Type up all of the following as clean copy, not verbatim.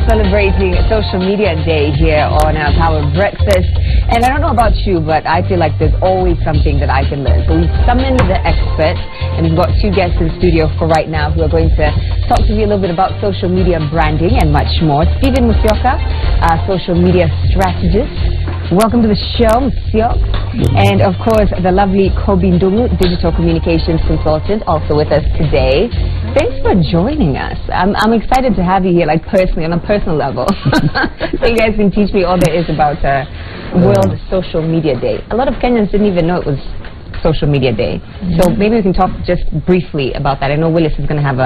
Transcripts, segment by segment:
celebrating Social Media Day here on our Power Breakfast. And I don't know about you, but I feel like there's always something that I can learn. So we've summoned the experts, and we've got two guests in the studio for right now who are going to talk to me a little bit about social media branding and much more. Stephen Musyoka, social media strategist. Welcome to the show, Monsieur. And of course, the lovely Kobe Ndungu, digital communications consultant, also with us today. Thanks for joining us. I'm excited to have you here, like personally, on a personal level. So you guys can teach me all there is about World Social Media Day. A lot of Kenyans didn't even know it was Social Media Day. So maybe we can talk just briefly about that. I know Willis is going to have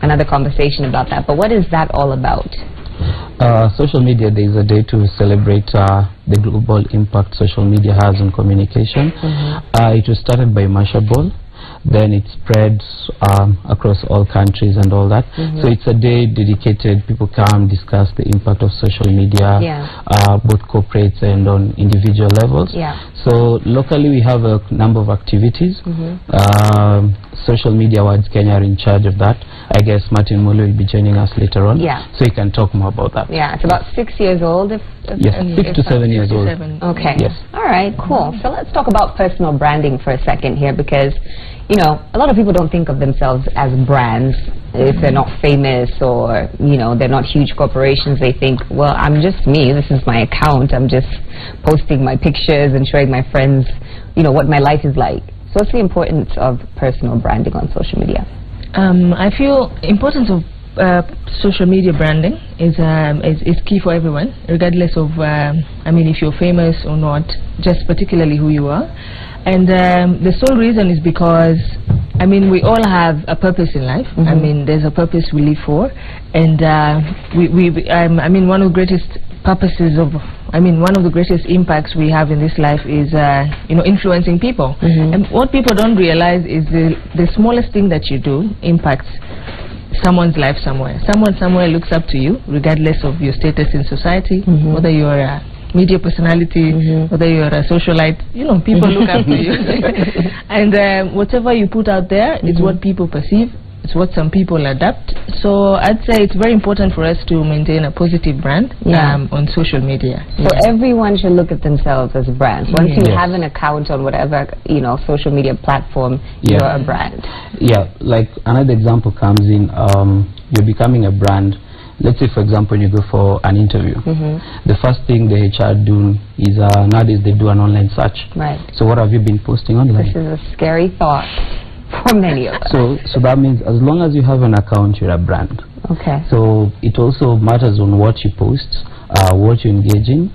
another conversation about that. But what is that all about? Social Media Day is a day to celebrate the global impact social media has on communication. It was started by Mashable. Then it spreads across all countries and all that. So it's a day dedicated, people come discuss the impact of social media, both corporates and on individual levels. So locally we have a number of activities. Social Media Awards Kenya are in charge of that. I guess Martin Mulu will be joining us later on, so he can talk more about that. It's about 6 years old. Yes, 6 to 7 years old. Okay. Yes. All right, cool. So let's talk about personal branding for a second here, because you know, a lot of people don't think of themselves as brands if they're not famous or, you know, they're not huge corporations. They think, well, I'm just me. This is my account. I'm just posting my pictures and showing my friends, you know, what my life is like. So what's the importance of personal branding on social media? I feel importance of social media branding is key for everyone, regardless of, I mean, if you're famous or not, just particularly who you are. And the sole reason is because, I mean, we all have a purpose in life. I mean, there's a purpose we live for. And I mean, one of the greatest purposes of, I mean, one of the greatest impacts we have in this life is, you know, influencing people. And what people don't realize is the smallest thing that you do impacts someone's life somewhere. Someone somewhere looks up to you, regardless of your status in society, whether you're a media personality, whether you're a socialite, you know, people look up to you. And whatever you put out there is what people perceive. It's what some people adapt. So I'd say it's very important for us to maintain a positive brand on social media. So everyone should look at themselves as brands. Once you have an account on whatever, you know, social media platform, you're a brand. Like another example comes in, you're becoming a brand. Let's say, for example, you go for an interview. The first thing the HR do is, nowadays they do an online search. So what have you been posting online? This is a scary thought for many of us. So that means as long as you have an account, you're a brand. So it also matters on what you post, what you engage in.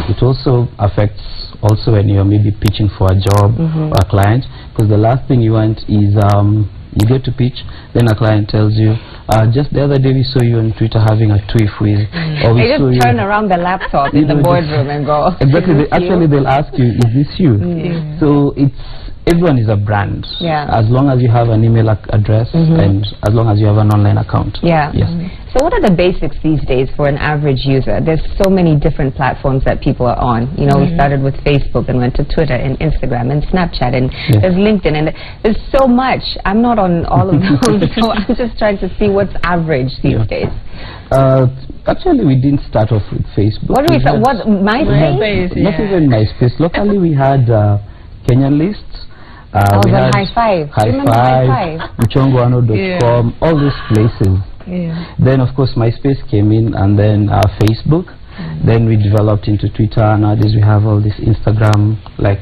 It also affects also when you're maybe pitching for a job or a client, because the last thing you want is you get to pitch, then a client tells you, just the other day we saw you on Twitter having a tweet with, or we they just turn around the laptop in the boardroom and go, exactly, actually they'll ask you, is this you? So everyone is a brand, as long as you have an email address and as long as you have an online account. So what are the basics these days for an average user? There's so many different platforms that people are on. You know, we started with Facebook and went to Twitter and Instagram and Snapchat and there's LinkedIn, and there's so much. I'm not on all of those, so I'm just trying to see what's average these days. Actually, we didn't start off with Facebook. What do we start? What, MySpace? Not even MySpace. Locally, we had Kenyan Lists. We had High Five, Muchongoano.com, all these places. Then, of course, MySpace came in, and then Facebook. Then we developed into Twitter. Nowadays, we have all this Instagram, like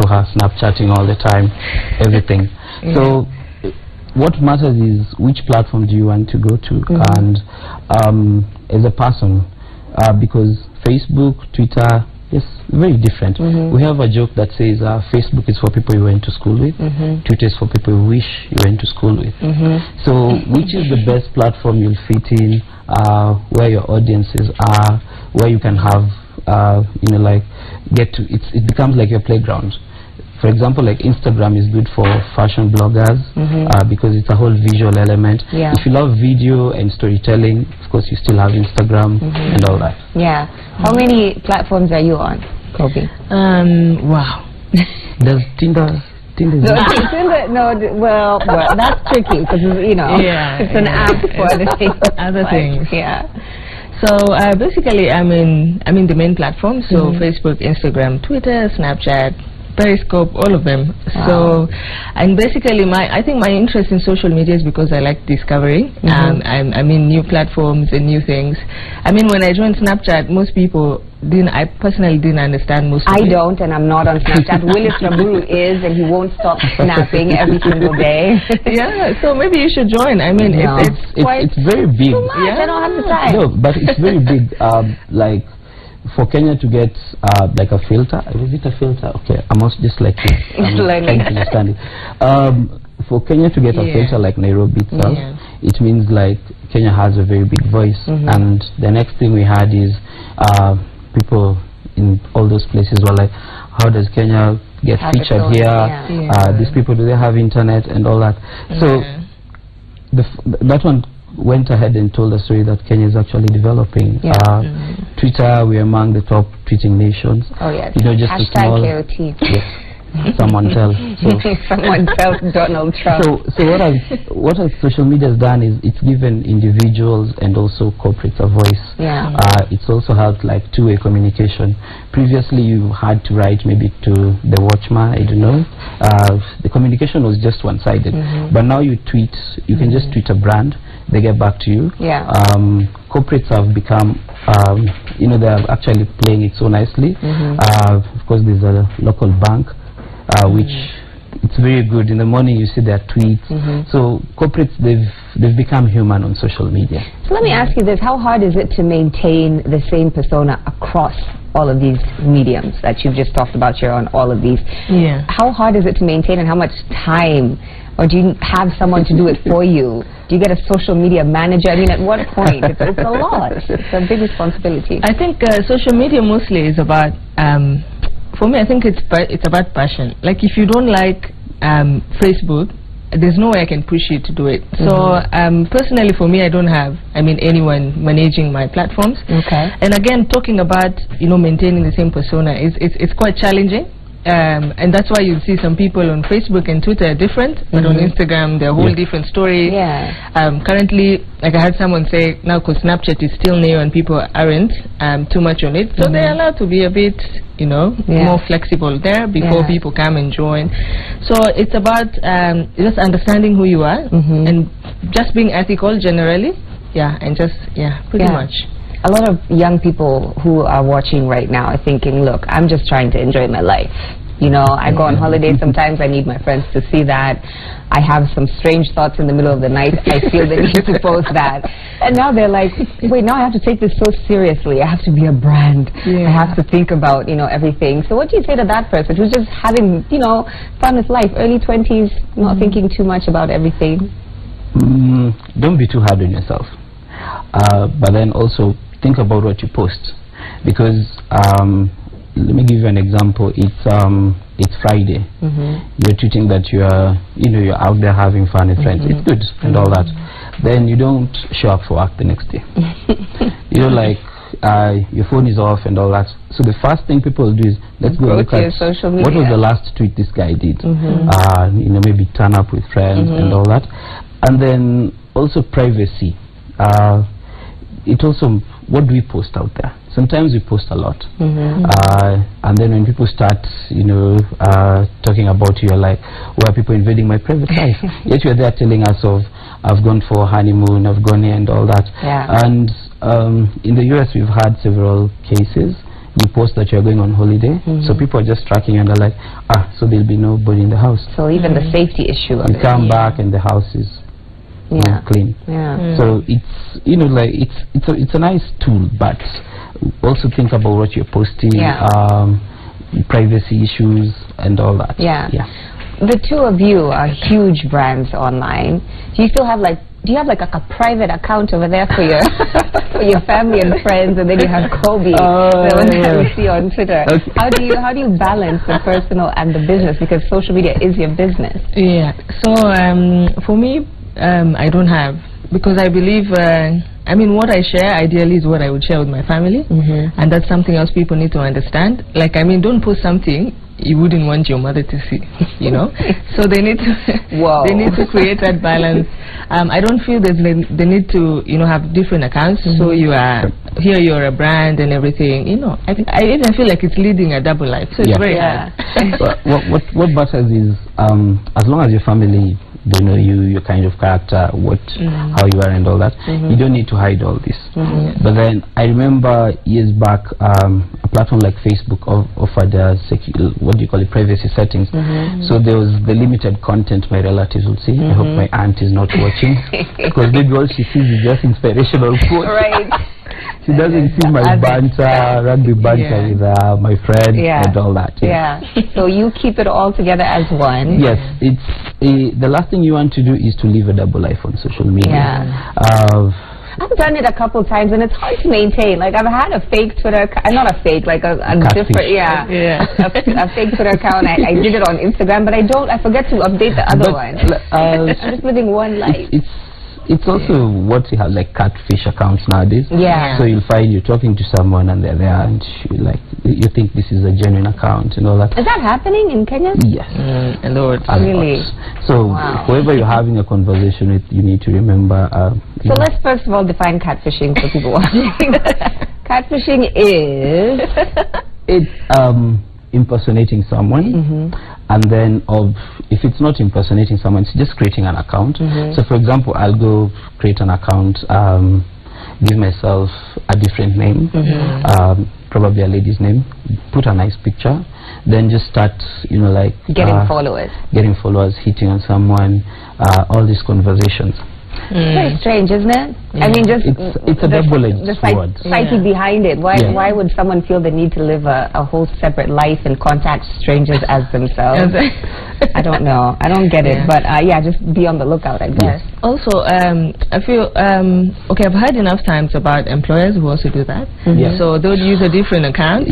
Snapchatting all the time, everything. So what matters is which platform do you want to go to, and as a person, because Facebook, Twitter, yes, very different. We have a joke that says Facebook is for people you went to school with, Twitter is for people you wish you went to school with. So which is the best platform you'll fit in, where your audiences are, where you can have, you know, like it becomes like your playground. For example, like Instagram is good for fashion bloggers because it's a whole visual element. If you love video and storytelling, of course you still have Instagram and all that. How many platforms are you on, Kobe? Wow. Does Tinder well, that's tricky because, you know, it's an app for other things. So basically, I'm in the main platforms. So Facebook, Instagram, Twitter, Snapchat, Periscope, all of them. Wow. So, and basically, I think my interest in social media is because I like discovering. I mean, new platforms and new things. I mean, when I joined Snapchat, most people I personally didn't understand most of it. I don't, and I'm not on Snapchat. Willis Raburu is, and he won't stop snapping every single day. Yeah, so maybe you should join. I mean, it's very big. Too much. I don't have the time. No, but it's very big. Like, for Kenya to get like a filter, is it a filter? Okay, I must just like I'm trying to understand it. For Kenya to get a filter like Nairobi itself, it means like Kenya has a very big voice, and the next thing we had is people in all those places were like, how does Kenya get featured here? These people, do they have internet and all that? So that one went ahead and told a story that Kenya is actually developing. Twitter, we're among the top tweeting nations. Oh yes. You know, just hashtag KOT. Yes. Someone tell. So someone tell Donald Trump. So what has social media has done is it's given individuals and also corporates a voice. Yeah. It's also helped like two-way communication. Previously, you had to write maybe to the Watchman. I don't know. The communication was just one-sided. But now you tweet. You can just tweet a brand. They get back to you. Yeah. Corporates have become, you know, they are actually playing it so nicely. Of course, there's a local bank. Which it's very good. In the morning you see their tweets. So corporates, they've become human on social media. So let me ask you this: how hard is it to maintain the same persona across all of these mediums that you've just talked about? You're on all of these. Yeah. How hard is it to maintain, and how much time, or do you have someone to do it for you? Do you get a social media manager? I mean, at what point? It's a lot. It's a big responsibility. I think social media mostly is about. For me, I think it's about passion. Like, if you don't like Facebook, there's no way I can push you to do it. So personally, for me, I don't have, anyone managing my platforms. Okay. And again, talking about, maintaining the same persona, it's quite challenging. And that's why you see some people on Facebook and Twitter are different, but on Instagram they're a whole different story. Yeah. Currently, like I had someone say, now because Snapchat is still new and people aren't too much on it, so they're allowed to be a bit, more flexible there before people come and join. So it's about just understanding who you are and just being ethical generally. Yeah, and just pretty much. A lot of young people who are watching right now are thinking, look, I'm just trying to enjoy my life. I go on holiday sometimes, I need my friends to see that. I have some strange thoughts in the middle of the night, I feel the need to post that. And now they're like, wait, now I have to take this so seriously. I have to be a brand. I have to think about, everything. So what do you say to that person who's just having, fun with life, early 20s, not thinking too much about everything? Don't be too hard on yourself. But then also think about what you post, because let me give you an example. It's Friday. You're tweeting that you're out there having fun with friends. It's good and all that. Then you don't show up for work the next day. Like your phone is off and all that. So the first thing people do is let's go look at social media. What was the last tweet this guy did. Maybe turn up with friends and all that. And then also privacy. It also, what do we post out there? Sometimes we post a lot, and then when people start, talking about you, you're like, why are people invading my private life? Yet you're there telling us of, I've gone for a honeymoon, I've gone here and all that. And in the US, we've had several cases. You post that you're going on holiday, so people are just tracking you and they're like, so there'll be nobody in the house. So even the safety issue of you come back and the house is clean. So it's it's a nice tool, but also think about what you're posting, privacy issues and all that. The two of you are huge brands online. Do you still have like a private account over there for your for your family and friends, and then you have Kobe that we see on Twitter? How do you balance the personal and the business, because social media is your business? So for me, I don't have, because I believe what I share ideally is what I would share with my family, and that's something else people need to understand. Like, don't post something you wouldn't want your mother to see, so they need to they need to create that balance. I don't feel there's the need to have different accounts, so you are here you're a brand and everything, you know, I even feel like it's leading a double life, so it's very hard. What matters is as long as your family they know you, your kind of character, how you are and all that, you don't need to hide all this. But then I remember years back, a platform like Facebook offered what do you call it, privacy settings. So there was the limited content my relatives would see. I hope my aunt is not watching, because maybe all she sees is just inspirational quotes. Right. She doesn't see my banter, rugby banter with my friend and all that. So you keep it all together as one. Yes, it's the last thing you want to do is to live a double life on social media. I've done it a couple times and it's hard to maintain. Like I've had a fake Twitter, not a fake, like a different, a fake Twitter account. I did it on Instagram, but I forget to update the other one. I'm just living one life. It's also what you have, like catfish accounts nowadays. So you'll find you're talking to someone and they're there and you think this is a genuine account and all that. Is that happening in Kenya? Yes. Lord. Really? So whoever you're having a conversation with, you need to remember. So let's first of all define catfishing for people watching. Catfishing is it's impersonating someone, and then if it's not impersonating someone, it's just creating an account. So for example, I'll go create an account, give myself a different name, probably a lady's name, put a nice picture, then just start, like getting followers, hitting on someone, all these conversations. Very strange, isn't it? I mean, just it's a double-edged sword. Psyche behind it. Why would someone feel the need to live a whole separate life and contact strangers as themselves? I don't know. I don't get it. But just be on the lookout, I guess. Also, I feel okay. I've heard enough times about employers who also do that. So they would use a different account.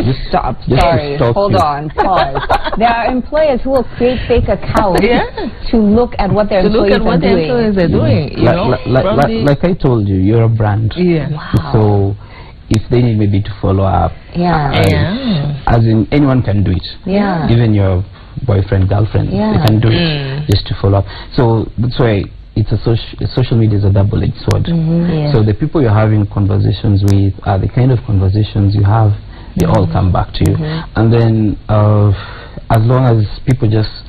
Just stop. Sorry. Hold on. Pause. There are employers who will create fake accounts to look at what their employees are doing. Like I told you, you're a brand. So if they need maybe to follow up, as in anyone can do it. Even your boyfriend, girlfriend, they can do it just to follow up. So that's why it's social media is a double-edged sword. So the people you're having conversations with are the kind of conversations you have. They all come back to you, and then as long as people just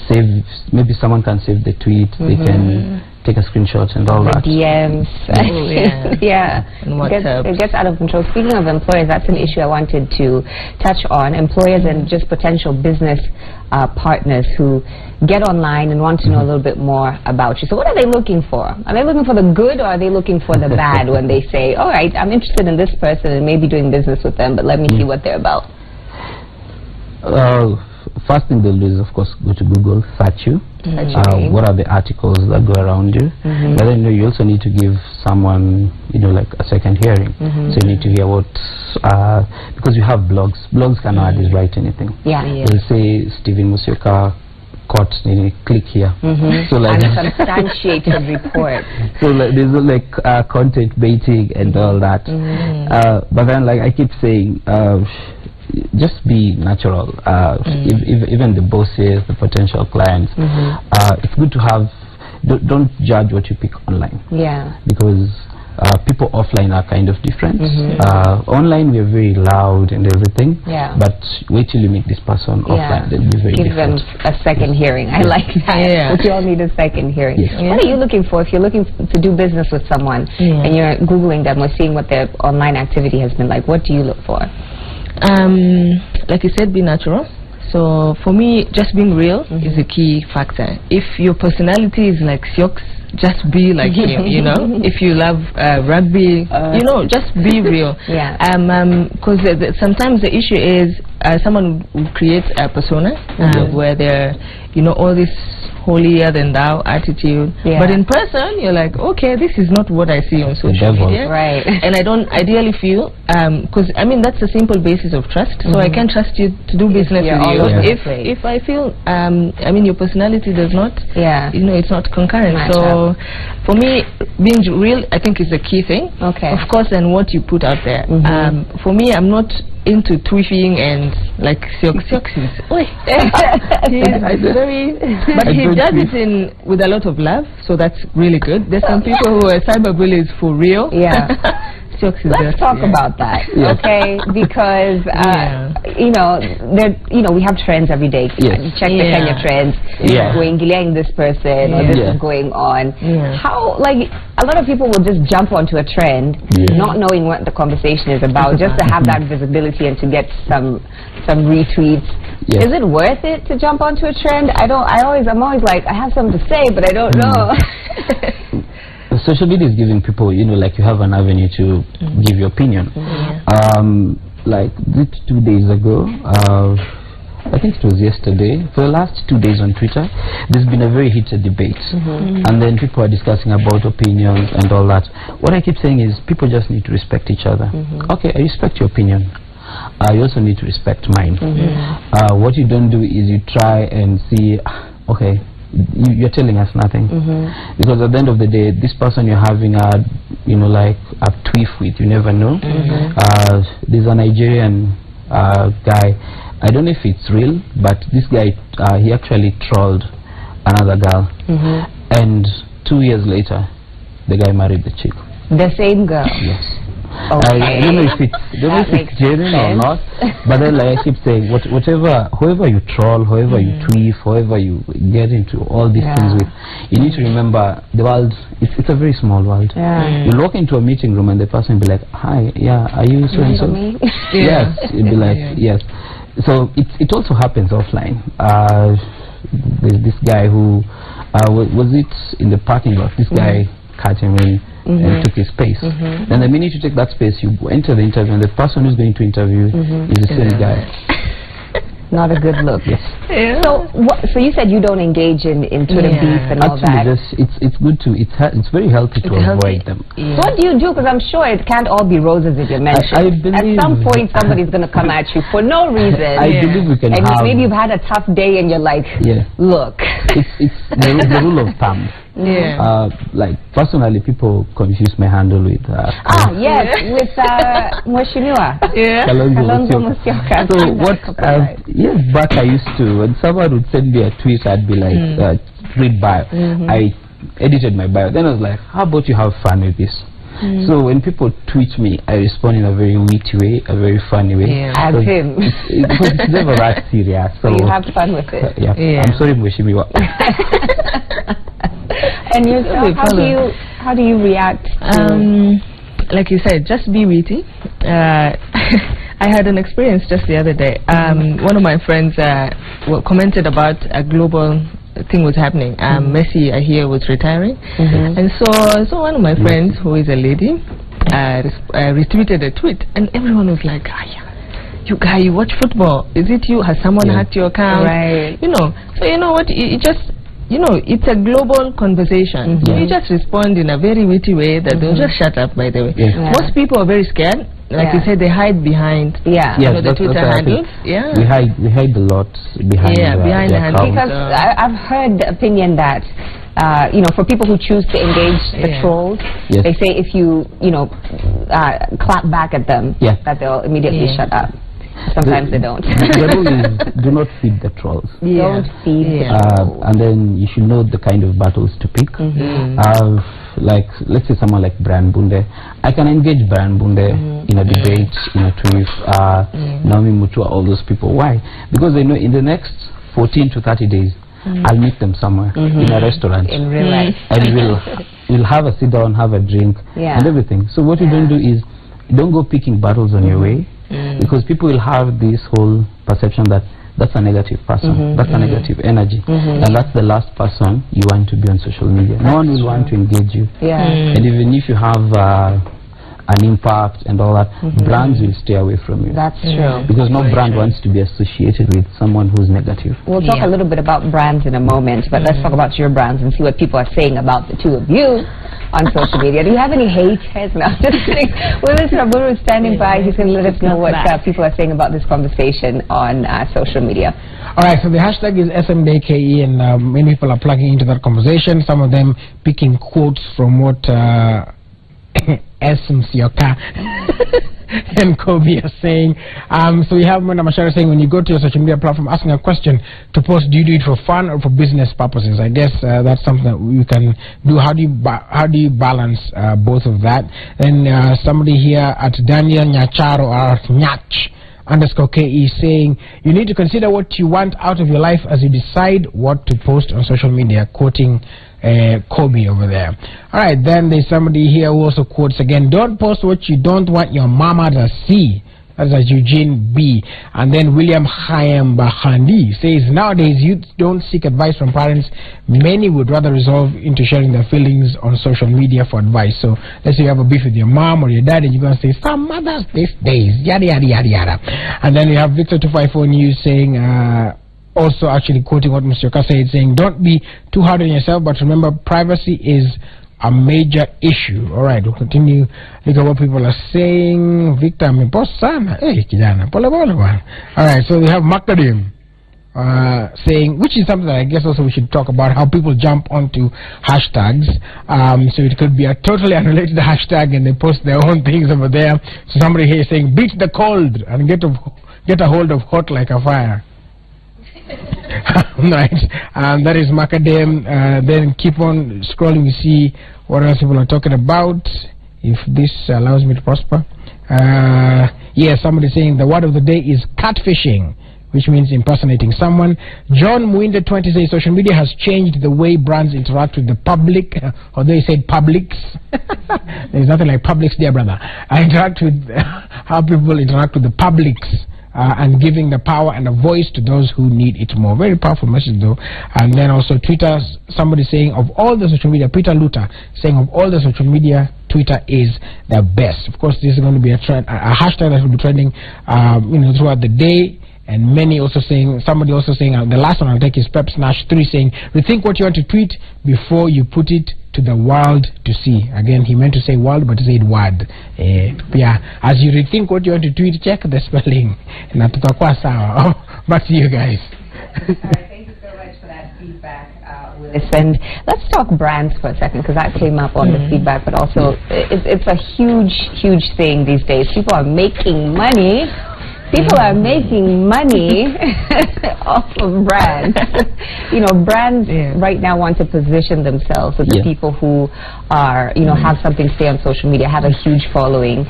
save, maybe someone can save the tweet, they can take a screenshot and all that. DMs. It gets out of control. Speaking of employers, that's an issue I wanted to touch on. Employers and just potential business partners who get online and want to know a little bit more about you. So what are they looking for? Are they looking for the good, or are they looking for the bad when they say, all right, I'm interested in this person and maybe doing business with them, but let me see what they're about? First thing they'll do is, of course, go to Google, search you. What are the articles that go around you? But then you also need to give someone, like a second hearing. So you need to hear what, because you have blogs. Blogs can nowadays write anything. They'll say Stephen Musyoka caught, click here. So like unsubstantiated report. So like, there's content baiting and all that. But then, like I keep saying, just be natural. Even the bosses, the potential clients, it's good to have. Don't judge what you pick online. Because people offline are kind of different. Online we're very loud and everything. But wait till you meet this person offline, they'll be very different. Give them a second hearing. I like that. But you all need a second hearing. What are you looking for if you're looking to do business with someone and you're Googling them or seeing what their online activity has been like? What do you look for? Like you said, be natural. So for me, just being real is a key factor. If your personality is like Sioux, just be like him, If you love rugby, just be real. Because sometimes the issue is someone will create a persona where they're, all this holier than thou attitude. But in person, you're like, okay, this is not what I see on social media. Right. And I don't ideally feel, because I mean, that's a simple basis of trust. So I can trust you to do business with you. If I feel, I mean, your personality does not, it's not concurrent. So for me, being real, I think is the key thing. Of course, and what you put out there. For me, I'm not into tweeting and like Sioux is very, but he does it with a lot of love, so that's really good. There's some people who are cyberbullies for real. jokes is Let's talk about that, okay? Because you know, we have trends every day. You check the Kenya trends. Going this person or this is going on. How, like, a lot of people will just jump onto a trend, not knowing what the conversation is about, just to have that visibility and to get some retweets. Is it worth it to jump onto a trend? I'm always like, I have something to say, but I don't know. Social media is giving people, you know, like, you have an avenue to give your opinion. Like 2 days ago, I think it was yesterday, for the last 2 days on Twitter, there's been a very heated debate. And then people are discussing about opinions and all that. What I keep saying is, people just need to respect each other. Okay, I respect your opinion. You also need to respect mine. What you don't do is you try and see, okay, you're telling us nothing. Because at the end of the day, this person you're having a, you know, like a tweet with, you never know. There's a Nigerian guy, I don't know if it's real, but this guy, he actually trolled another girl. And 2 years later, the guy married the chick. The same girl? Yes. Okay. I don't know if it's genuine or not, but then, like I keep saying, whoever you troll, whoever you tweet, whoever you get into all these things with, you need to remember the world, it's a very small world. You'll walk into a meeting room and the person will be like, hi, are you so and so? Yes, you'll be like, yes. So it also happens offline. There's this guy who, was it in the parking lot, this guy cut him in and took his space. Then the minute you take that space, you enter the interview, and the person who's going to interview is the same guy. Not a good look. Yes. So you said you don't engage in Twitter beef and all that. It's good to, it's very healthy to avoid them. So what do you do? Because I'm sure it can't all be roses, as you mentioned. At some point, somebody's going to come at you for no reason. I believe we can have... maybe you've had a tough day and you're like, look. It's the rule of thumb. Like, personally, people confuse my handle with with Mheshimiwa Kalonzo Musyoka. So what years back I used to, when someone would send me a tweet, I'd be like, read bio. I edited my bio. Then I was like, how about you have fun with this? So when people tweet me, I respond in a very witty way, a very funny way. As him. Because it's never that serious. So you have fun with it. I'm sorry, Mheshimiwa. And yourself, how do you react to... like you said, just be witty. I had an experience just the other day. One of my friends commented about a global thing was happening. Messi, I hear, was retiring. And so one of my friends, who is a lady, retweeted a tweet, and everyone was like, you guy, you watch football. Is it you? Has someone hacked your account? Right. You know, so you know what, it just... You know, it's a global conversation. So you just respond in a very witty way that they'll just shut up, by the way. Most people are very scared. Like you said, they hide behind you know, the Twitter handles. We hide a lot behind behind the handles. Because I've heard the opinion that you know, for people who choose to engage the trolls, they say if you clap back at them, that they'll immediately shut up. Sometimes they don't. The rule is, do not feed the trolls. Don't feed the trolls. And then you should know the kind of battles to pick. Like, let's say someone like Brian Bunde. I can engage Brian Bunde in a debate, in a tweet, Naomi Mutua, all those people. Why? Because they know in the next 14 to 30 days, I'll meet them somewhere in a restaurant. In real life. And we'll have a sit down, have a drink, and everything. So what you don't do is, don't go picking battles on your way. Because people will have this whole perception that that's a negative person, that's a negative energy, and that's the last person you want to be on social media. No one will want to engage you. And even if you have an impact and all that, brands will stay away from you. That's true. Because no brand wants to be associated with someone who's negative. We'll talk a little bit about brands in a moment, but let's talk about your brands and see what people are saying about the two of you on social media. Do you have any haters? No, just kidding. Willis Raburu is standing by. He's going to let us know what people are saying about this conversation on social media. Alright, so the hashtag is SMDKE, and many people are plugging into that conversation. Some of them picking quotes from what Msioka and Kobe are saying, so we have Mona Mashara saying, when you go to your social media platform asking a question to post, do you do it for fun or for business purposes? I guess that's something that you can do. How do you balance both of that? And somebody here at Daniel Nyacharo or Nyach _KE saying, you need to consider what you want out of your life as you decide what to post on social media, quoting Kobe over there. Alright, then there's somebody here who also quotes again, don't post what you don't want your mama to see. That's Eugene B. And then William Chaim Bahandi says, nowadays youth don't seek advice from parents. Many would rather resolve into sharing their feelings on social media for advice. So let's say you have a beef with your mom or your dad and you're going to say, some mothers these days, yada yada yada yada. And then you have Victor 254 News saying, also actually quoting what Mr. Yoka said, saying, don't be too hard on yourself, but remember privacy is a major issue. Alright, we'll continue. Look at what people are saying. Victor, hey, kijana, pole pole. Alright, so we have Makadim saying, which is something that I guess also we should talk about, how people jump onto hashtags. So it could be a totally unrelated hashtag and they post their own things over there. So somebody here is saying, beat the cold and get a hold of hot like a fire. Right, that is Macadam. Then keep on scrolling, we see what else people are talking about, if this allows me to prosper. Yes, somebody saying the word of the day is catfishing, which means impersonating someone. John Muinde 20 says social media has changed the way brands interact with the public, although he said publics. There's nothing like publics, dear brother. I interact with how people interact with the publics. And giving the power and a voice to those who need it more. Very powerful message though. And then also Twitter, somebody saying of all the social media, Peter Luther saying of all the social media, Twitter is the best. Of course, this is going to be a trend, a hashtag that will be trending throughout the day. And many also saying, somebody also saying, the last one I'll take is Pep Snash 3 saying, rethink what you want to tweet before you put it to the world to see. Again, he meant to say world, but he said word. Yeah, as you rethink what you want to tweet, check the spelling. Back to you guys. Thank you so much for that feedback, Willis. And let's talk brands for a second, because that came up on the feedback, but also it's a huge thing these days. People are making money. People are making money off of brands. Brands right now want to position themselves as the people who are, have something to say on social media, have a huge following.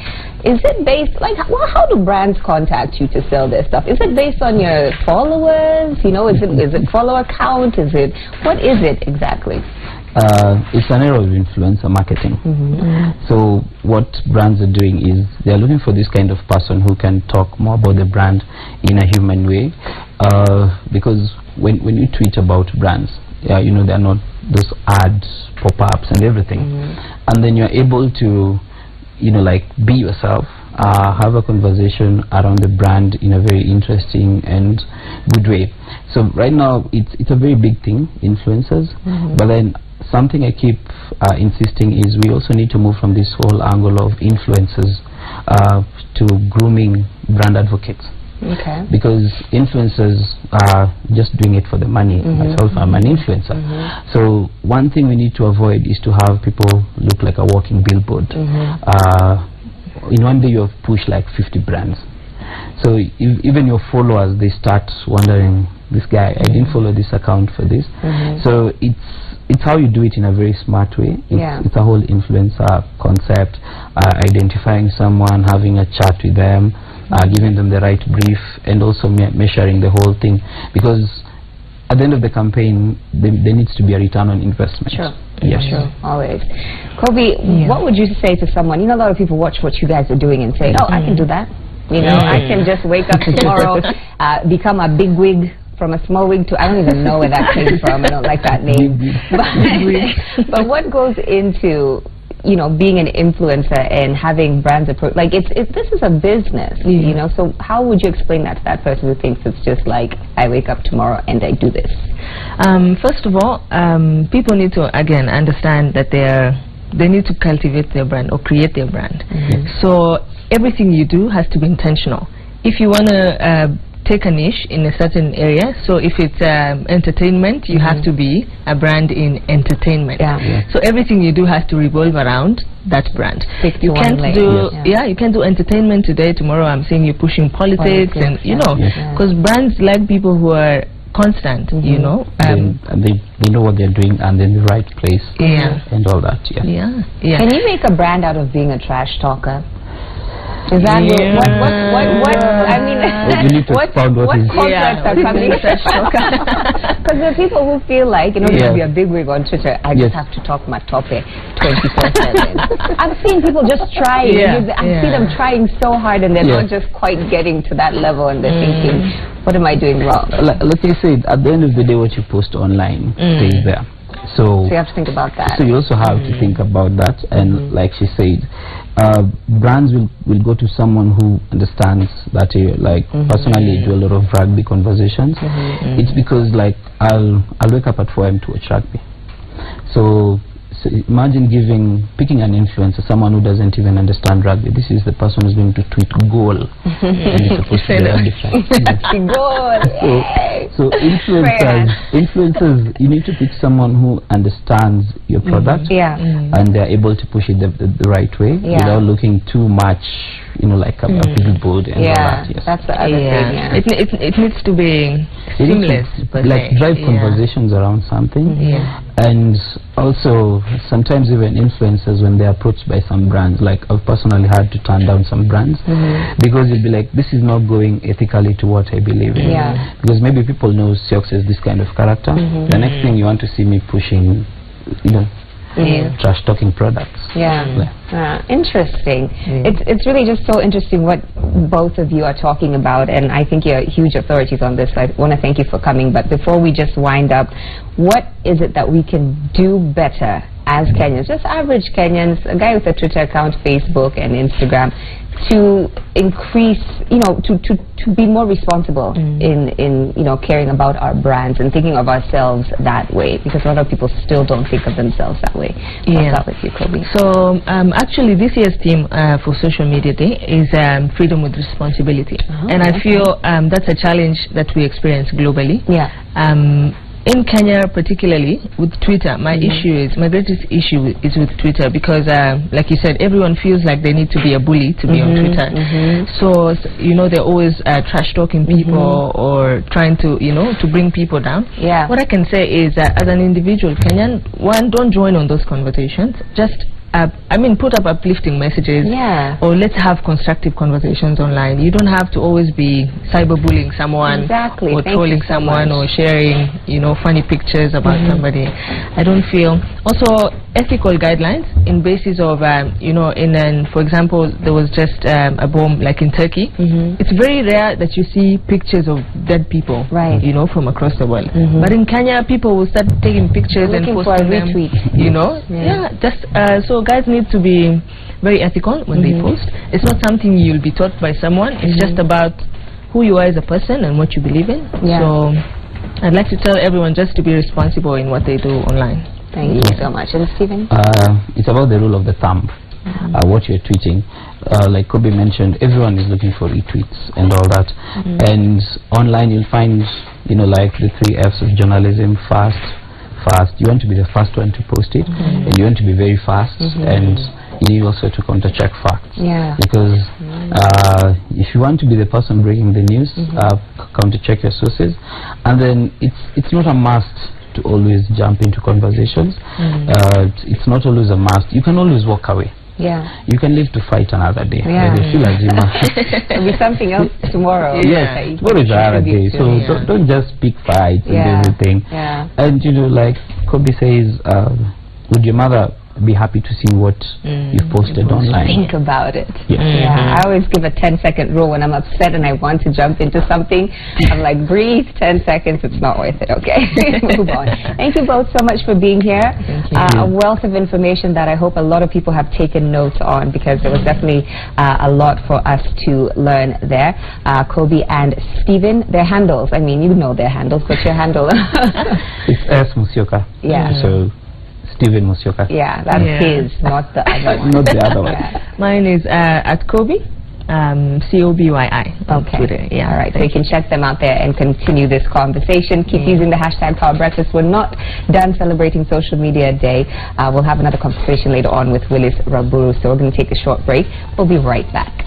Is it based, how do brands contact you to sell their stuff? Is it based on your followers? Is it follower count? What is it exactly? It's an area of influencer marketing. So what brands are doing is they're looking for this kind of person who can talk more about the brand in a human way, because when you tweet about brands, they're not those ads, pop-ups and everything, and then you're able to be yourself, have a conversation around the brand in a very interesting and good way. So right now it's a very big thing, influencers, but then something I keep insisting is we also need to move from this whole angle of influencers to grooming brand advocates. Okay. Because influencers are just doing it for the money. Myself, I'm an influencer. So one thing we need to avoid is to have people look like a walking billboard. In one day you have pushed like 50 brands. So even your followers, they start wondering, this guy, I didn't follow this account for this. So it's how you do it in a very smart way. It's a whole influencer concept, identifying someone, having a chat with them, giving them the right brief, and also measuring the whole thing, because at the end of the campaign there needs to be a return on investment. Sure. Yes. Sure, always. Kobe, what would you say to someone, a lot of people watch what you guys are doing and say, oh, I can do that. I can just wake up tomorrow, become a big wig, from a small wig to, I don't even know where that came from. I don't like that name. But what goes into, being an influencer and having brands approach? This is a business, so how would you explain that to that person who thinks it's just like, I wake up tomorrow and I do this? First of all, people need to, again, understand that they need to cultivate their brand or create their brand. So everything you do has to be intentional. If you want to take a niche in a certain area, so if it's entertainment, you have to be a brand in entertainment. So everything you do has to revolve around that brand. Stick to You can't one do lane. you can't do entertainment today. Tomorrow I'm seeing you pushing politics and you know, because brands like people who are constant, you know. They know what they're doing and in the right place and all that. Yeah. Can you make a brand out of being a trash talker? Is that what I mean, you need to expound what contracts are coming? Because there are people who feel like, you know, there will be a big wig on Twitter. I just have to talk my topic 24/7. I've seen people just trying. I see them trying so hard and they're not just quite getting to that level and they're thinking, what am I doing wrong? Like I said, at the end of the day, what you post online stays there. So you have to think about that. So you also have to think about that, and like she said, brands will go to someone who understands that. Like personally, I do a lot of rugby conversations. It's because like I'll wake up at 4 a.m. to watch rugby. So imagine picking an influencer, someone who doesn't even understand rugby. This is the person who's going to tweet goal, and it's supposed to be rugby fan. Goal. So influencers, you need to pick someone who understands your product, and they're able to push it the right way without looking too much, you know, like a billboard and all that. Yes. That's the other thing. It needs to be seamless, like drive conversations around something, and also sometimes even influencers, when they're approached by some brands, like I've personally had to turn down some brands because you'll be like, this is not going ethically to what I believe in. Because maybe people know Siox as this kind of character. The next thing you want to see me pushing, you know, trash talking products. Interesting. It's really just so interesting what both of you are talking about, and I think you're huge authorities on this. So I want to thank you for coming, but before we just wind up, what is it that we can do better as Kenyans, just average Kenyans, a guy with a Twitter account, Facebook and Instagram, to increase, you know, to be more responsible in you know, caring about our brands and thinking of ourselves that way, because a lot of people still don't think of themselves that way. I'll start with you, Kobe. So actually this year's theme for Social Media Day is freedom with responsibility, and I feel that's a challenge that we experience globally. In Kenya particularly with Twitter, my greatest issue is with Twitter, because like you said, everyone feels like they need to be a bully to be on Twitter. So you know, they're always trash talking people or trying to, you know, to bring people down. What I can say is that as an individual Kenyan, one, don't join on those conversations. Just I mean, put up uplifting messages, or let's have constructive conversations online. You don't have to always be cyberbullying someone, or trolling someone, or sharing, you know, funny pictures about somebody. I don't feel. Also, ethical guidelines in basis of, you know, for example, there was just a bomb like in Turkey. It's very rare that you see pictures of dead people, you know, from across the world. But in Kenya, people will start taking pictures and posting them, you know. Just so guys need to be very ethical when they post. It's not something you'll be taught by someone. It's just about who you are as a person and what you believe in. So I'd like to tell everyone just to be responsible in what they do online. Thank you so much. And Stephen? It's about the rule of the thumb. What you're tweeting, like Kobe mentioned, everyone is looking for retweets and all that. And online you'll find, you know, like the 3 F's of journalism: fast. You want to be the first one to post it, and you want to be very fast, and you need also to counter check facts. Because if you want to be the person breaking the news, counter check your sources. And then it's not a must to always jump into conversations. It's not always a must. You can always walk away. You can live to fight another day. There'll be something else tomorrow. Tomorrow is another day. So don't just pick fights and everything. And you know, like Kobe says, would your mother be happy to see what you've posted online? Think about it. I always give a 10-second rule when I'm upset and I want to jump into something. I'm like, breathe, 10 seconds, it's not worth it, okay? Move on. Thank you both so much for being here. A wealth of information that I hope a lot of people have taken notes on, because there was definitely a lot for us to learn there. Kobe and Stephen, their handles, I mean, you know their handles. What's your handle? It's S. Musyoka. So Stephen Musyoka. That's his, not the other one. Not the other one. Mine is at Kobe COBYI. Okay. Yeah. All right. So you can check them out there and continue this conversation. Keep using the hashtag Power Breakfast. We're not done celebrating Social Media Day. We'll have another conversation later on with Willis Raburu. So we're going to take a short break. We'll be right back.